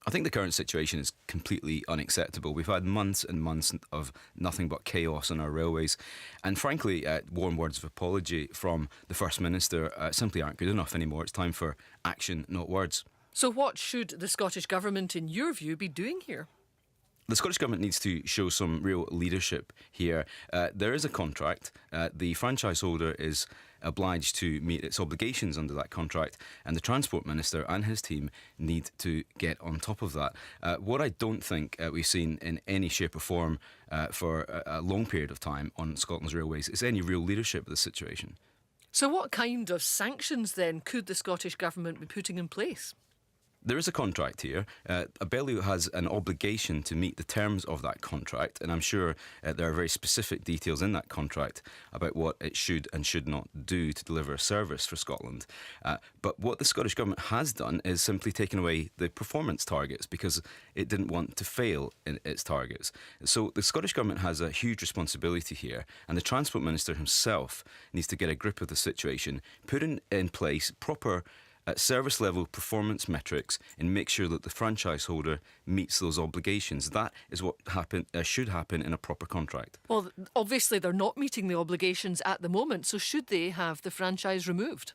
I think the current situation is completely unacceptable. We've had months and months of nothing but chaos on our railways. And frankly, warm words of apology from the First Minister simply aren't good enough anymore. It's time for action, not words. So what should the Scottish Government, in your view, be doing here? The Scottish Government needs to show some real leadership here. There is a contract. The franchise holder is obliged to meet its obligations under that contract, and the Transport Minister and his team need to get on top of that. What I don't think we've seen in any shape or form for a long period of time on Scotland's railways is any real leadership of the situation. So what kind of sanctions then could the Scottish Government be putting in place? There is a contract here. Abellio has an obligation to meet the terms of that contract, and I'm sure there are very specific details in that contract about what it should and should not do to deliver a service for Scotland. But what the Scottish Government has done is simply taken away the performance targets because it didn't want to fail in its targets. So the Scottish Government has a huge responsibility here, and the Transport Minister himself needs to get a grip of the situation, put in place proper service level performance metrics and make sure that the franchise holder meets those obligations. That is what should happen in a proper contract. Well, obviously they're not meeting the obligations at the moment, so should they have the franchise removed?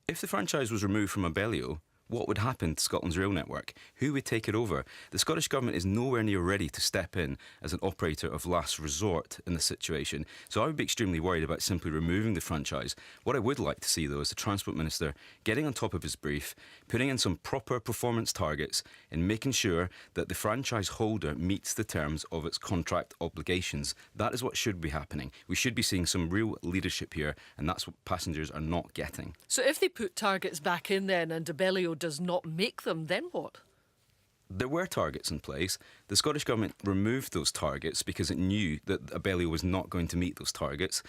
If the franchise was removed from Abellio, what would happen to Scotland's rail network? Who would take it over? The Scottish Government is nowhere near ready to step in as an operator of last resort in this situation. So I would be extremely worried about simply removing the franchise. What I would like to see, though, is the Transport Minister getting on top of his brief, putting in some proper performance targets and making sure that the franchise holder meets the terms of its contract obligations. That is what should be happening. We should be seeing some real leadership here, and that's what passengers are not getting. So if they put targets back in then and Abellio does not make them, then what? There were targets in place. The Scottish Government removed those targets because it knew that Abellio was not going to meet those targets.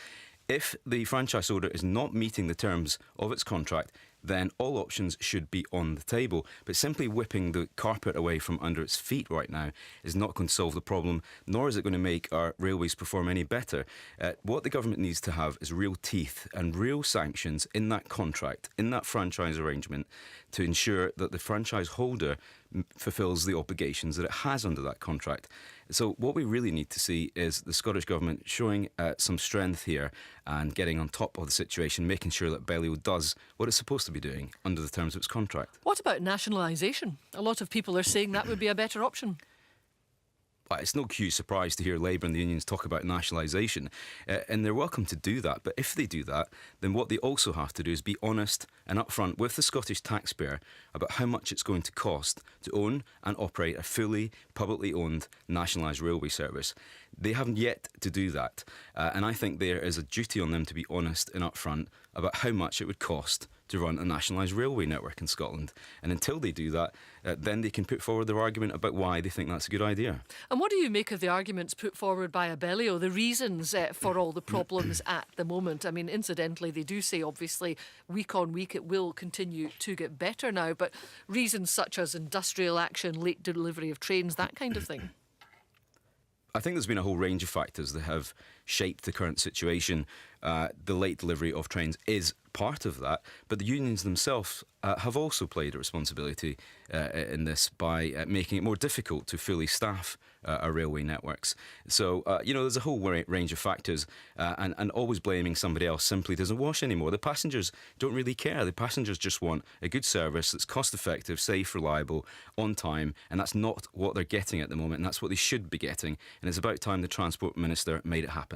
If the franchise holder is not meeting the terms of its contract, then all options should be on the table. But simply whipping the carpet away from under its feet right now is not going to solve the problem, nor is it going to make our railways perform any better. What the government needs to have is real teeth and real sanctions in that contract, in that franchise arrangement, to ensure that the franchise holder fulfills the obligations that it has under that contract. So what we really need to see is the Scottish Government showing some strength here and getting on top of the situation, making sure that Abellio does what it's supposed to be doing under the terms of its contract. What about nationalisation? A lot of people are saying that would be a better option. It's no huge surprise to hear Labour and the unions talk about nationalisation, and they're welcome to do that. But if they do that, then what they also have to do is be honest and upfront with the Scottish taxpayer about how much it's going to cost to own and operate a fully publicly owned nationalised railway service. They haven't yet to do that, and I think there is a duty on them to be honest and upfront about how much it would cost to run a nationalised railway network in Scotland. And until they do that, then they can put forward their argument about why they think that's a good idea. And what do you make of the arguments put forward by Abellio, the reasons for all the problems at the moment? I mean, incidentally, they do say, obviously, week on week it will continue to get better now, but reasons such as industrial action, late delivery of trains, that kind of thing. I think there's been a whole range of factors that have shaped the current situation. The late delivery of trains is part of that, but the unions themselves have also played a responsibility in this by making it more difficult to fully staff our railway networks. So, there's a whole range of factors, and always blaming somebody else simply doesn't wash anymore. The passengers don't really care. The passengers just want a good service that's cost-effective, safe, reliable, on time, and that's not what they're getting at the moment, and that's what they should be getting. And it's about time the Transport Minister made it happen.